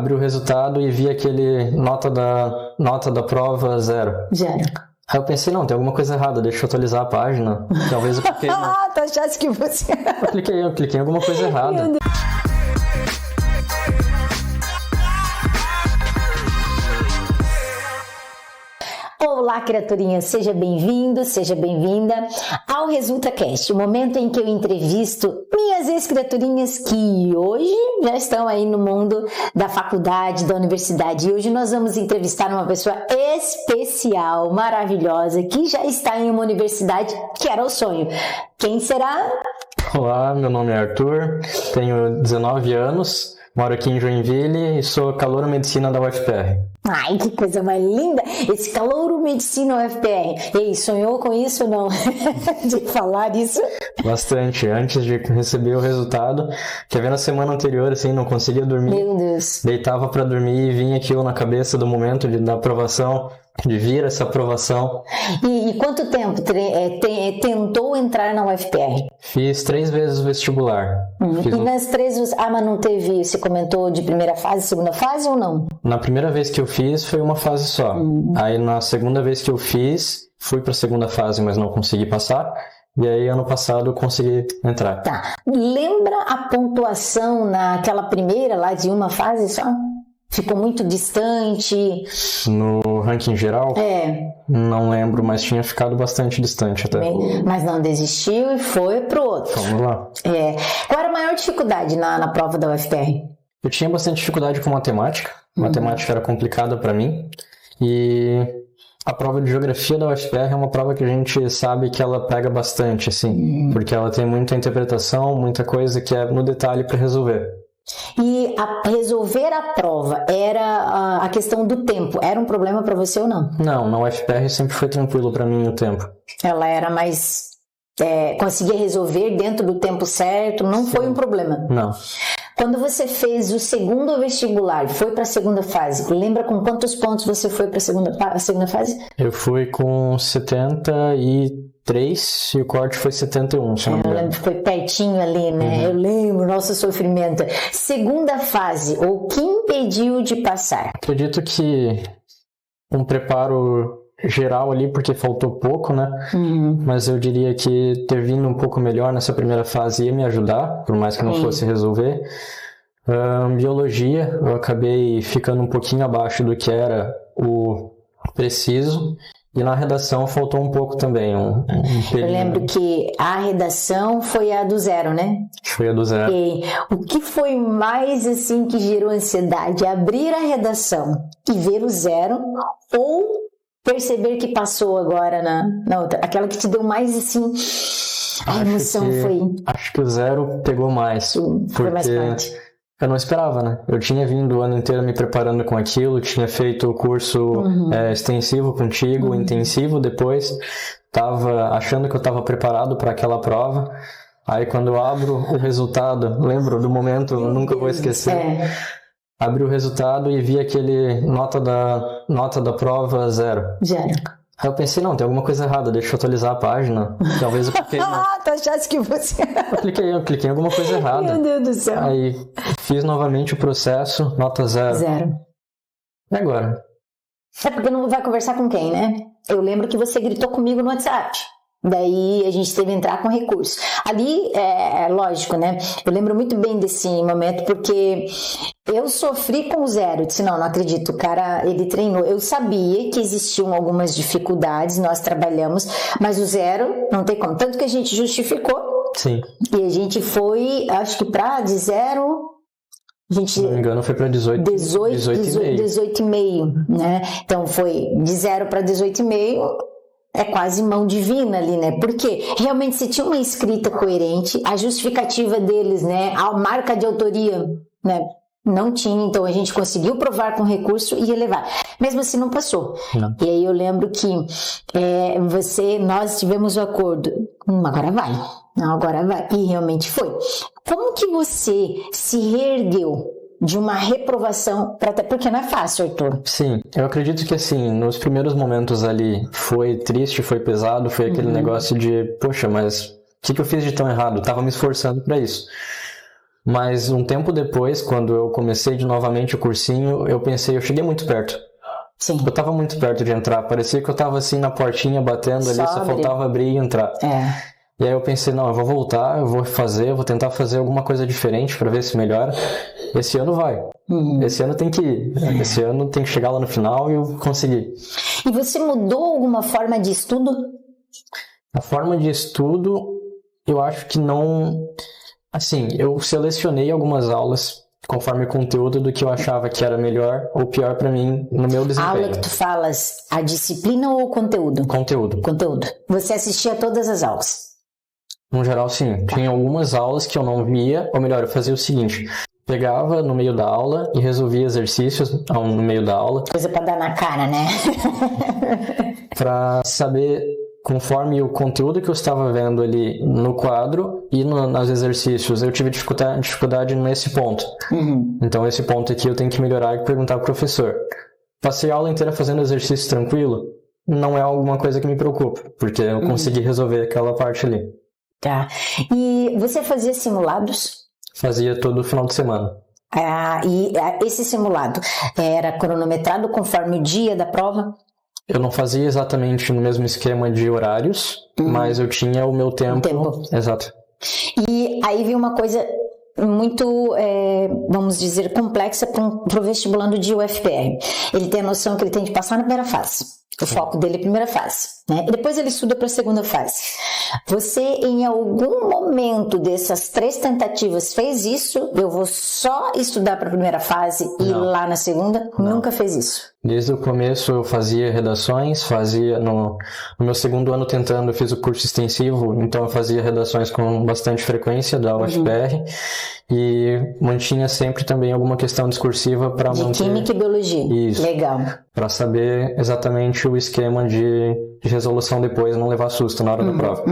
Abri o resultado e vi aquele nota da prova 0. Aí eu pensei, não, tem alguma coisa errada, deixa eu atualizar a página. Talvez eu cliquei... Tu achasse que você... Eu cliquei em alguma coisa errada. Olá, criaturinha, seja bem-vindo, seja bem-vinda ao ResultaCast, o momento em que eu entrevisto minhas ex-criaturinhas que hoje já estão aí no mundo da faculdade, da universidade. E hoje nós vamos entrevistar uma pessoa especial, maravilhosa, que já está em uma universidade que era o sonho. Quem será? Olá, meu nome é Arthur, tenho 19 anos, moro aqui em Joinville e sou calouro medicina da UFPR. Ai, que coisa mais linda! Esse calouro medicina UFPR. Ei, sonhou com isso ou não? De falar isso? Bastante. Antes de receber o resultado, quer ver na semana anterior, assim, não conseguia dormir. Meu Deus. Deitava pra dormir e vinha aquilo na cabeça do momento da aprovação, de vir essa aprovação. E quanto tempo tentou entrar na UFPR? Fiz 3 vezes o vestibular. E nas 3... mas não teve... Você comentou de primeira fase, segunda fase ou não? Na primeira vez que eu fiz, foi uma fase só. Aí na segunda vez que eu fiz, fui pra segunda fase, mas não consegui passar. E aí ano passado eu consegui entrar. Tá. Lembra a pontuação naquela primeira lá de uma fase só? Ficou muito distante? No ranking geral? Não lembro, mas tinha ficado bastante distante até. Mas não desistiu e foi pro outro. Vamos lá. Qual era a maior dificuldade na prova da UFPR? Eu tinha bastante dificuldade com matemática. Matemática era complicada para mim. E a prova de geografia da UFPR é uma prova que a gente sabe que ela pega bastante, assim. Porque ela tem muita interpretação, muita coisa que é no detalhe para resolver. E resolver a prova era a questão do tempo. Era um problema para você ou não? Não, na UFPR sempre foi tranquilo para mim o tempo. Ela era mais... conseguia resolver dentro do tempo certo, não foi um problema? Não. Quando você fez o segundo vestibular, foi para a segunda fase, lembra com quantos pontos você foi para a segunda fase? Eu fui com 73 e o corte foi 71, se não me engano. Eu lembro que foi pertinho ali, né? Eu lembro, nosso sofrimento. Segunda fase, o que impediu de passar? Acredito que um preparo geral ali, porque faltou pouco, né? Mas eu diria que ter vindo um pouco melhor nessa primeira fase ia me ajudar, por mais que não fosse resolver. Biologia, eu acabei ficando um pouquinho abaixo do que era o preciso. E na redação faltou um pouco também. Eu lembro que a redação foi a do 0, né? Foi a do 0. E o que foi mais assim que gerou ansiedade? Abrir a redação e ver o 0 ou perceber que passou agora na outra? Aquela que te deu mais assim... A emoção foi... Acho que o 0 pegou mais. Foi mais forte. Eu não esperava, né? Eu tinha vindo o ano inteiro me preparando com aquilo, tinha feito o curso extensivo contigo, intensivo depois, tava achando que eu estava preparado para aquela prova. Aí quando eu abro o resultado, lembro do momento, nunca vou esquecer. Abri o resultado e vi aquele nota da prova 0. Aí eu pensei, não, tem alguma coisa errada, deixa eu atualizar a página. Talvez eu cliquei... Tu achasse que você... Eu cliquei em alguma coisa errada. Meu Deus do céu. Aí fiz novamente o processo, nota 0. E agora? É porque não vai conversar com quem, né? Eu lembro que você gritou comigo no WhatsApp. Daí a gente teve que entrar com recurso. Ali, lógico, né? Eu lembro muito bem desse momento, porque eu sofri com o 0. Eu disse, não acredito, o cara, ele treinou. Eu sabia que existiam algumas dificuldades, nós trabalhamos, mas o 0 não tem como. Tanto que a gente justificou. Sim. E a gente foi, acho que de 0... Se não me engano, foi para 18,5, né? Então foi de 0 para 18,5. É quase mão divina ali, né? Porque realmente se tinha uma escrita coerente, a justificativa deles, né? A marca de autoria, né? Não tinha, então a gente conseguiu provar com recurso e elevar. Mesmo assim não passou. Não. E aí eu lembro que nós tivemos o acordo, agora vai. Não, agora vai. E realmente foi. Como que você se reergueu de uma reprovação, porque não é fácil, Arthur. Sim, eu acredito que assim, nos primeiros momentos ali foi triste, foi pesado, foi aquele negócio de, poxa, mas o que eu fiz de tão errado? Eu tava me esforçando para isso. Mas um tempo depois, quando eu comecei novamente o cursinho, eu cheguei muito perto. Sim. Eu tava muito perto de entrar, parecia que eu tava assim na portinha batendo ali, só faltava abrir e entrar. E aí eu pensei, não, eu vou voltar, eu vou tentar fazer alguma coisa diferente pra ver se melhora. Esse ano vai. Esse ano tem que ir. Esse ano tem que chegar lá no final e eu conseguir. E você mudou alguma forma de estudo? A forma de estudo, eu acho que não... Assim, eu selecionei algumas aulas conforme o conteúdo do que eu achava que era melhor ou pior pra mim no meu desempenho. A aula que tu falas, a disciplina ou o conteúdo? Conteúdo. Conteúdo. Você assistia a todas as aulas? No geral, sim. Tinha algumas aulas que eu não via, ou melhor, eu fazia o seguinte... Pegava no meio da aula e resolvia exercícios no meio da aula. Coisa pra dar na cara, né? Pra saber, conforme o conteúdo que eu estava vendo ali no quadro e nos exercícios, eu tive dificuldade nesse ponto. Então, esse ponto aqui eu tenho que melhorar e perguntar pro professor. Passei a aula inteira fazendo exercício tranquilo? Não é alguma coisa que me preocupa, porque eu consegui resolver aquela parte ali. Tá. E você fazia simulados? Fazia todo final de semana. E esse simulado era cronometrado conforme o dia da prova? Eu não fazia exatamente no mesmo esquema de horários, mas eu tinha o meu tempo. Exato. E aí veio uma coisa muito, vamos dizer, complexa para o vestibulando de UFPR. Ele tem a noção que ele tem de passar na primeira fase. O foco dele é a primeira fase, né? E depois ele estuda para a segunda fase. Você, em algum momento dessas 3 tentativas, fez isso? Eu vou só estudar para a primeira fase e ir lá na segunda? Não. Nunca fez isso? Desde o começo eu fazia redações, no meu segundo ano eu fiz o curso extensivo, então eu fazia redações com bastante frequência da UFPR e mantinha sempre também alguma questão discursiva para manter... De Química e Biologia. Isso. Legal. Para saber exatamente o esquema de resolução depois, não levar susto na hora da prova.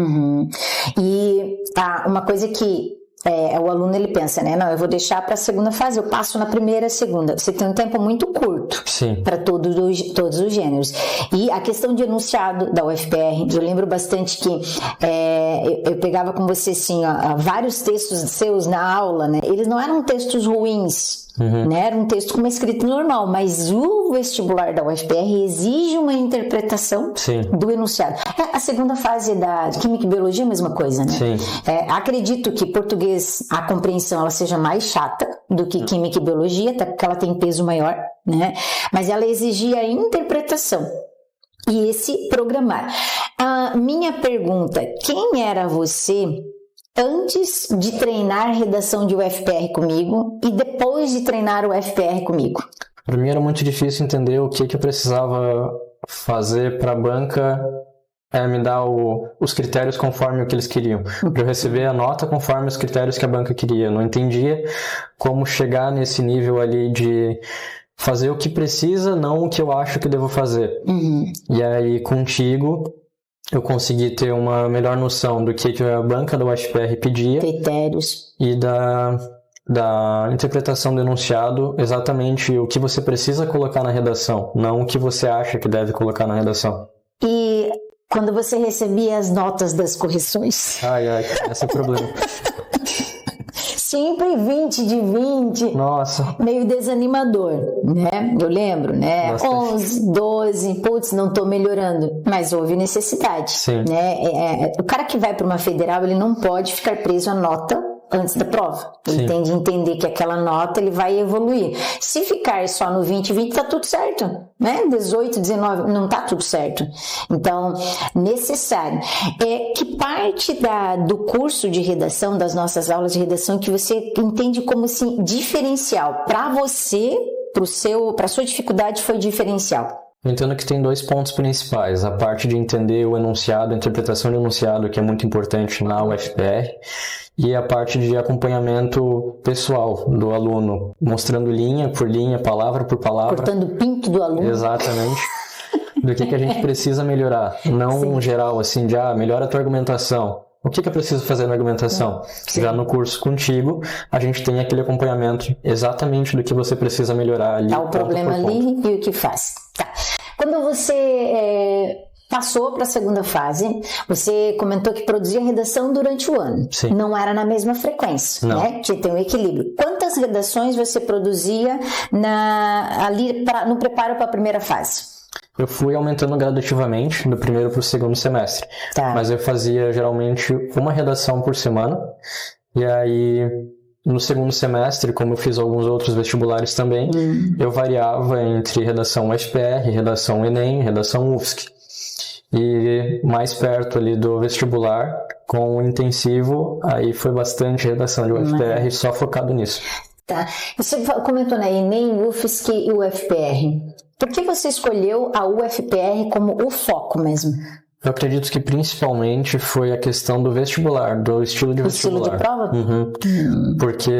E uma coisa que o aluno ele pensa, né? Não, eu vou deixar para a segunda fase, eu passo na primeira e segunda. Você tem um tempo muito curto para todos os gêneros. E a questão de enunciado da UFPR, eu lembro bastante que eu pegava com você assim, vários textos seus na aula, né? Eles não eram textos ruins, né? Era um texto com uma escrita normal, mas o vestibular da UFPR exige uma interpretação do enunciado. A segunda fase da Química e Biologia é a mesma coisa, né? Acredito que português, a compreensão ela seja mais chata do que Química e Biologia, até porque ela tem peso maior, né? Mas ela exigia a interpretação e esse programar. A minha pergunta, quem era você antes de treinar redação de UFPR comigo e depois de treinar o UFPR comigo? Para mim era muito difícil entender o que eu precisava fazer para a banca me dar os critérios conforme o que eles queriam. Para eu receber a nota conforme os critérios que a banca queria. Eu não entendia como chegar nesse nível ali de fazer o que precisa, não o que eu acho que devo fazer. E aí contigo eu consegui ter uma melhor noção do que a banca da UFPR pedia. Critérios. E da interpretação do enunciado, exatamente o que você precisa colocar na redação, não o que você acha que deve colocar na redação. E quando você recebia as notas das correções? Esse é o problema. Sempre 20 de 20. Nossa. Meio desanimador, né? Eu lembro, né? Bastante. 11, 12, putz, não tô melhorando. Mas houve necessidade, né? O cara que vai para uma federal, ele não pode ficar preso à nota antes da prova. Ele tem de entender que aquela nota ele vai evoluir. Se ficar só no 20, 20 tá tudo certo, né? 18, 19, não tá tudo certo. Então, necessário. Que parte do curso de redação, das nossas aulas de redação, que você entende como assim, diferencial? Para você, para sua dificuldade, foi diferencial? Eu entendo que tem 2 pontos principais. A parte de entender o enunciado, a interpretação do enunciado, que é muito importante na UFPR, e a parte de acompanhamento pessoal do aluno, mostrando linha por linha, palavra por palavra. Cortando o pinto do aluno. Exatamente. Do que a gente precisa melhorar. Não geral, assim, de melhora a tua argumentação. O que eu preciso fazer na argumentação? Já no curso contigo, a gente tem aquele acompanhamento exatamente do que você precisa melhorar ali. Tá o problema ali e o que faz. Tá. Quando você passou para a segunda fase, você comentou que produzia redação durante o ano. Sim. Não era na mesma frequência, Não. né? Que tem um equilíbrio. Quantas redações você produzia no preparo para a primeira fase? Eu fui aumentando gradativamente do primeiro para o segundo semestre. Tá. Mas eu fazia geralmente uma redação por semana. E aí, no segundo semestre, como eu fiz alguns outros vestibulares também, eu variava entre redação UFPR, redação Enem, redação UFSC. E mais perto ali do vestibular, com o intensivo, aí foi bastante redação de UFPR, só focado nisso. Tá. Você comentou, né, Enem, UFSC e UFPR. Por que você escolheu a UFPR como o foco mesmo? Eu acredito que principalmente foi a questão do vestibular, do estilo de vestibular. Estilo de prova? Porque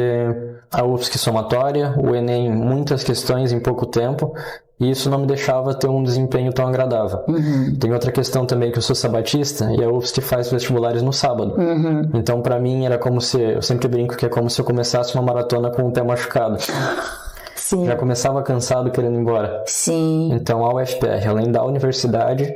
a UFSC somatória, o Enem, muitas questões em pouco tempo, e isso não me deixava ter um desempenho tão agradável. Tem outra questão também que eu sou sabatista, e a UFSC faz vestibulares no sábado. Então, para mim, era como se, eu sempre brinco que é como se eu começasse uma maratona com o pé machucado. Sim. Já começava cansado, querendo ir embora. Sim. Então, a UFPR, além da universidade,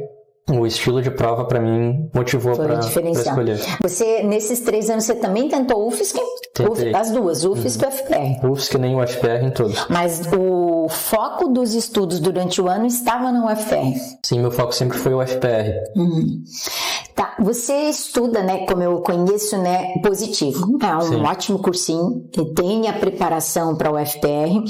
o estilo de prova, para mim, motivou para escolher. Você, nesses 3 anos, você também tentou UFSC? Tentei. As duas, UFSC e UFPR. UFSC nem UFPR em todos. Mas o foco dos estudos durante o ano estava na UFPR? Sim, meu foco sempre foi o UFPR. Tá, você estuda, né, como eu conheço, né, positivo. É um ótimo cursinho, que tem a preparação para o UFPR.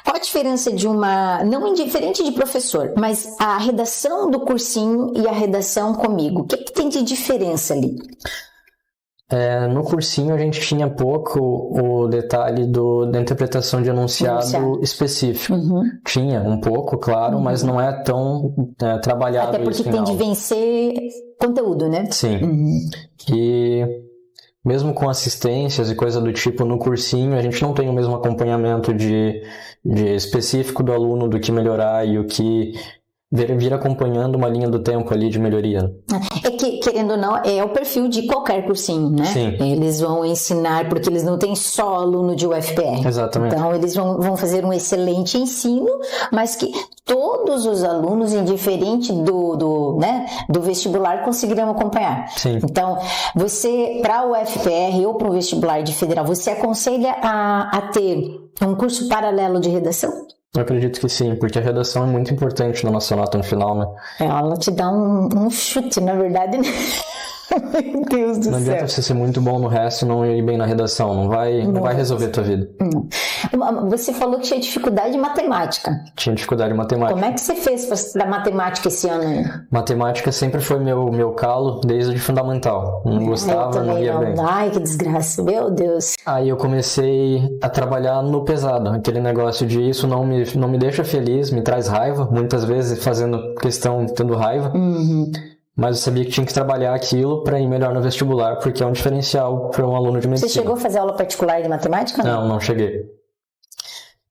Qual a diferença de não indiferente de professor, mas a redação do cursinho e a redação comigo? O que tem de diferença ali? No cursinho a gente tinha pouco o detalhe da interpretação de enunciado específico. Tinha um pouco, claro, mas não é tão trabalhado. Até porque tem de vencer conteúdo, né? Sim. E mesmo com assistências e coisa do tipo no cursinho, a gente não tem o mesmo acompanhamento de específico do aluno, do que melhorar e o que vir acompanhando uma linha do tempo ali de melhoria. É que, querendo ou não, é o perfil de qualquer cursinho, né? Sim. Eles vão ensinar, porque eles não têm só aluno de UFPR. Exatamente. Então, eles vão fazer um excelente ensino, mas que todos os alunos, indiferente do vestibular, conseguirão acompanhar. Sim. Então, você, para o UFPR ou para o vestibular de federal, você aconselha a ter um curso paralelo de redação? Eu acredito que sim, porque a redação é muito importante na nossa nota no final, né? Ela te dá um chute, na verdade, né? Meu Deus do céu. Não adianta você ser muito bom no resto e não ir bem na redação, não vai resolver a tua vida. Você falou que tinha dificuldade em matemática. Tinha dificuldade em matemática. Como é que você fez para matemática esse ano aí? Matemática sempre foi meu calo desde o fundamental. Não gostava, não ia bem. Ai, que desgraça, meu Deus. Aí eu comecei a trabalhar no pesado, aquele negócio de isso não me deixa feliz, me traz raiva, muitas vezes fazendo questão, tendo raiva. Mas eu sabia que tinha que trabalhar aquilo para ir melhor no vestibular, porque é um diferencial para um aluno de medicina. Você chegou a fazer aula particular de matemática? Não cheguei.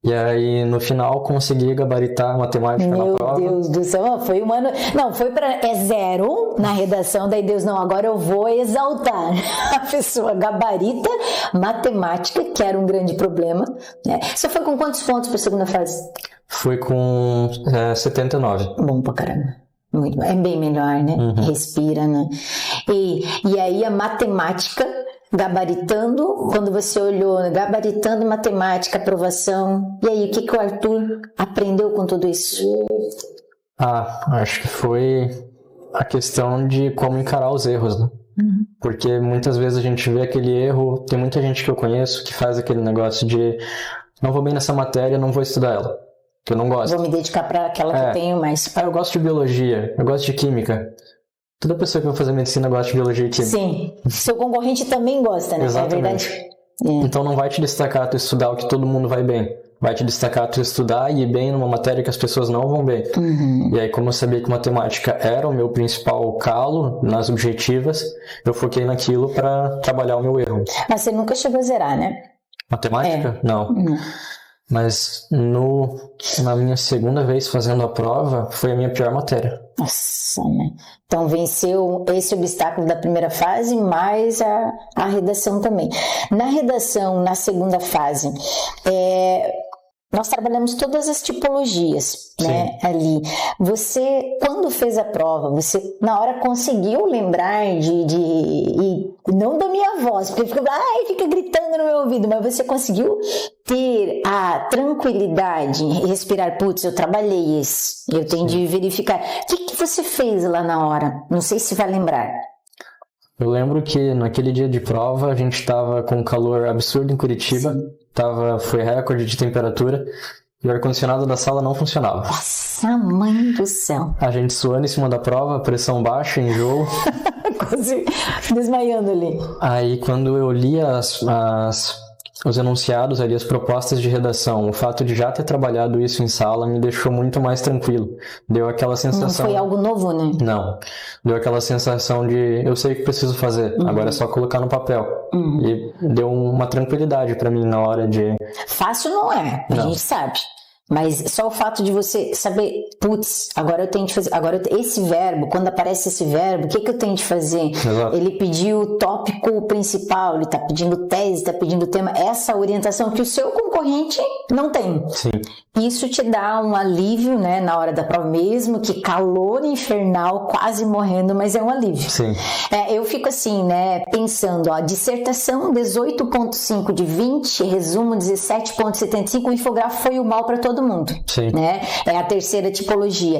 E aí, no final, consegui gabaritar a matemática na prova. Meu Deus do céu, foi um ano... Não, foi para... É 0 na redação, daí Deus, não, agora eu vou exaltar. A pessoa gabarita matemática, que era um grande problema. Né? Você foi com quantos pontos para a segunda fase? Fui com 79. Bom pra caramba. Muito bom. É bem melhor, né? Respira, né? E aí a matemática, gabaritando, quando você olhou, gabaritando matemática, aprovação, e aí o que o Arthur aprendeu com tudo isso? Acho que foi a questão de como encarar os erros, né? Porque muitas vezes a gente vê aquele erro, tem muita gente que eu conheço que faz aquele negócio de não vou bem nessa matéria, não vou estudar ela. Que eu não gosto. Vou me dedicar para aquela que eu tenho mais. Eu gosto de biologia, eu gosto de química. Toda pessoa que vai fazer medicina gosta de biologia e química. Sim. Seu concorrente também gosta, né? Exatamente. É verdade. Então não vai te destacar tu estudar o que todo mundo vai bem. Vai te destacar tu estudar e ir bem numa matéria que as pessoas não vão bem. E aí, como eu sabia que matemática era o meu principal calo nas objetivas, eu foquei naquilo para trabalhar o meu erro. Mas você nunca chegou a zerar, né? Matemática? Não. Mas na minha segunda vez fazendo a prova, foi a minha pior matéria. Nossa, né? Então venceu esse obstáculo da primeira fase, mais a redação também. Na redação, na segunda fase, nós trabalhamos todas as tipologias, né, ali. Você, quando fez a prova, você na hora conseguiu lembrar e não da minha voz, porque fica gritando no meu ouvido, mas você conseguiu ter a tranquilidade em respirar, putz, eu trabalhei isso, eu tenho de verificar. O que você fez lá na hora? Não sei se vai lembrar. Eu lembro que naquele dia de prova a gente estava com um calor absurdo em Curitiba, foi recorde de temperatura e o ar-condicionado da sala não funcionava. Nossa, mãe do céu! A gente suando em cima da prova, pressão baixa, enjoo. Quase desmaiando ali. Aí quando eu li os enunciados ali, as propostas de redação, o fato de já ter trabalhado isso em sala me deixou muito mais tranquilo. Deu aquela sensação... Não foi algo novo, né? Não. Deu aquela sensação de eu sei o que preciso fazer, agora é só colocar no papel. E deu uma tranquilidade pra mim na hora de... Fácil não é, a gente sabe. Mas só o fato de você saber, putz, agora eu tenho de fazer, esse verbo, quando aparece esse verbo, o que eu tenho de fazer? Exato. Ele pediu o tópico principal, ele está pedindo tese, está pedindo tema, essa orientação que o seu concorrente não tem. Sim. Isso te dá um alívio, né, na hora da prova, mesmo que calor infernal, quase morrendo, mas é um alívio. Sim. Eu fico assim, né, pensando, dissertação 18.5 de 20, resumo 17.75, o infográfico foi o mal para todo mundo. Sim. Né? É a terceira tipologia.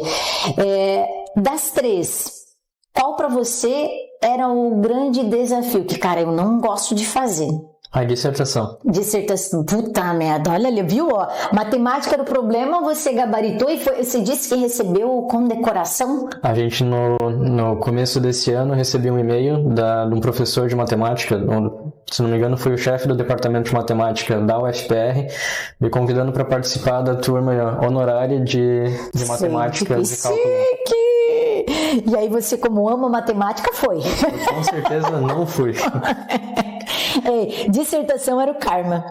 Das três, qual para você era o grande desafio? Que, cara, eu não gosto de fazer. A dissertação. Dissertação, puta merda, olha ali, viu? Matemática era o problema, você gabaritou e você disse que recebeu condecoração? A gente, no começo desse ano, recebeu um e-mail de um professor de matemática, se não me engano foi o chefe do departamento de matemática da UFPR, me convidando para participar da turma honorária de matemática de cálculo. E aí você, como ama matemática, foi? Eu, com certeza não fui. Dissertação era o karma.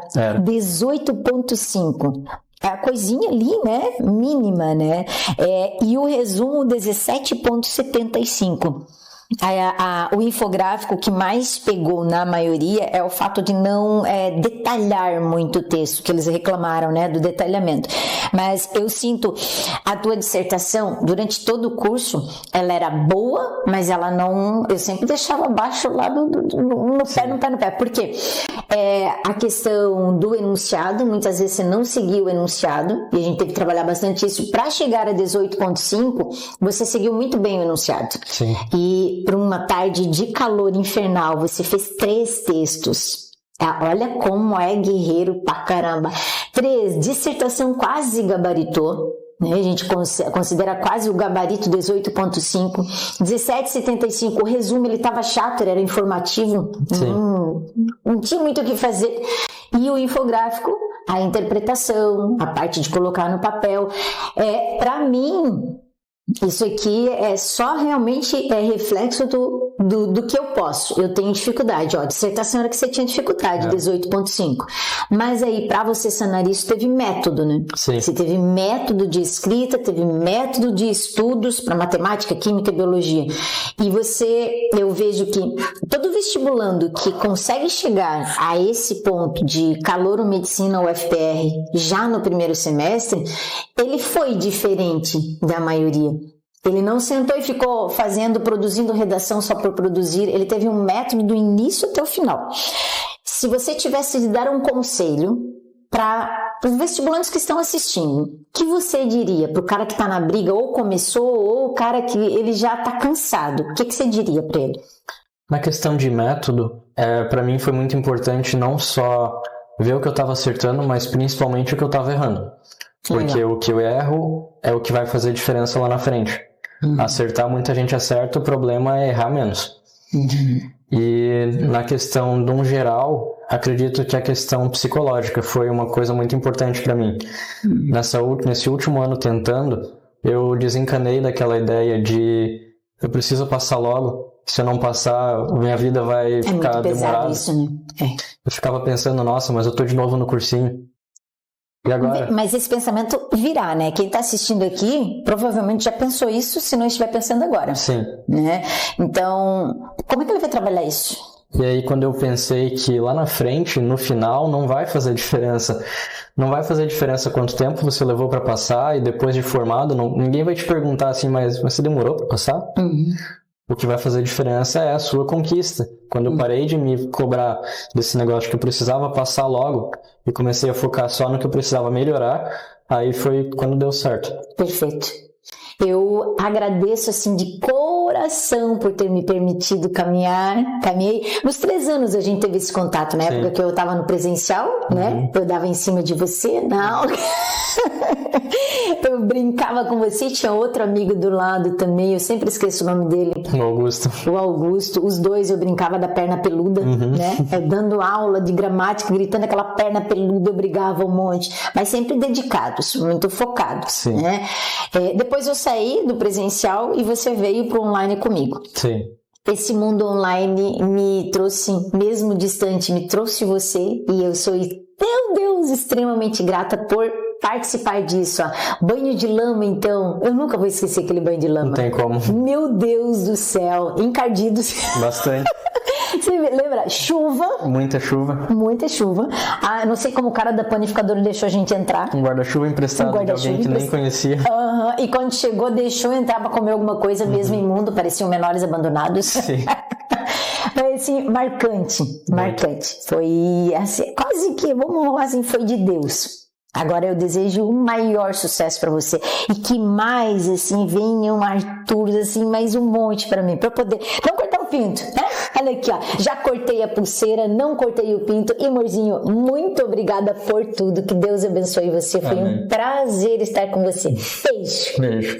18.5. A coisinha ali, né? Mínima, né? E o resumo 17.75. O infográfico que mais pegou na maioria é o fato de não detalhar muito o texto, que eles reclamaram, né, do detalhamento. Mas eu sinto a tua dissertação, durante todo o curso, ela era boa, mas ela não... Eu sempre deixava abaixo lá no pé. Por quê? A questão do enunciado, muitas vezes você não seguiu o enunciado, e a gente teve que trabalhar bastante isso. Para chegar a 18.5, você seguiu muito bem o enunciado. Sim. E para uma tarde de calor infernal, você fez 3 textos. Olha como é guerreiro pra caramba. 3, dissertação quase gabaritou, né? A gente considera quase o gabarito 18.5. 17.75, o resumo ele estava chato, ele era informativo. Não tinha muito o que fazer. E o infográfico, a interpretação, a parte de colocar no papel. Para mim... Isso aqui é só realmente reflexo do que eu posso. Eu tenho dificuldade. Dissertação era que você tinha dificuldade, 18.5. Mas aí, para você sanar isso, teve método, né? Sim. Você teve método de escrita, teve método de estudos para matemática, química e biologia. E eu vejo que todo vestibulando que consegue chegar a esse ponto de calouro medicina UFPR já no primeiro semestre, ele foi diferente da maioria. Ele não sentou e ficou produzindo redação só por produzir. Ele teve um método do início até o final. Se você tivesse de dar um conselho para os vestibulantes que estão assistindo, o que você diria para o cara que está na briga, ou começou, ou o cara que ele já está cansado? O que você diria para ele? Na questão de método, para mim foi muito importante não só ver o que eu estava acertando, mas principalmente o que eu estava errando. Porque o que eu erro é o que vai fazer diferença lá na frente. Acertar, muita gente acerta, o problema é errar menos. E na questão de um geral, acredito que a questão psicológica foi uma coisa muito importante para mim. Nesse último ano tentando, eu desencanei daquela ideia de eu preciso passar logo, se eu não passar, minha vida vai ficar demorada. Isso, né? Eu ficava pensando, nossa, mas eu tô de novo no cursinho. E agora? Mas esse pensamento virá, né? Quem está assistindo aqui provavelmente já pensou isso, se não estiver pensando agora. Sim. Né? Então, como é que ele vai trabalhar isso? E aí quando eu pensei que lá na frente, no final, não vai fazer diferença. Não vai fazer diferença quanto tempo você levou para passar e depois de formado, ninguém vai te perguntar assim, mas você demorou para passar? O que vai fazer diferença é a sua conquista. Quando eu parei de me cobrar desse negócio que eu precisava passar logo e comecei a focar só no que eu precisava melhorar, aí foi quando deu certo. Perfeito. Eu agradeço, assim, de coração por ter me permitido caminhar. Caminhei. Nos 3 anos a gente teve esse contato, na época que eu estava no presencial, né? Eu dava em cima de você, não. Eu brincava com você, tinha outro amigo do lado também, eu sempre esqueço o nome dele. O Augusto. O Augusto. Os dois eu brincava da perna peluda, né? Dando aula de gramática, gritando aquela perna peluda, eu brigava um monte. Mas sempre dedicados, muito focados, né? Depois eu saí do presencial e você veio para o online comigo. Sim. Esse mundo online me trouxe, mesmo distante, me trouxe você e eu sou, meu Deus, extremamente grata por participar disso. Banho de lama, então, eu nunca vou esquecer aquele banho de lama. Não tem como. Meu Deus do céu, encardidos. Bastante. Você lembra? Chuva. Muita chuva. Muita chuva. Não sei como o cara da panificadora deixou a gente entrar. Um guarda-chuva emprestado de alguém que nem conhecia. E quando chegou, deixou entrar pra comer alguma coisa mesmo imundo, pareciam menores abandonados. Sim. Mas assim, marcante. Foi assim, quase que, vamos falar assim, foi de Deus. Agora eu desejo o maior sucesso para você e que mais, assim, venham Arthurs, assim, mais um monte para mim, para eu poder não cortar o pinto, né? Olha aqui, ó, já cortei a pulseira, não cortei o pinto. E, amorzinho, muito obrigada por tudo, que Deus abençoe você. Foi um prazer estar com você. Beijo. Beijo.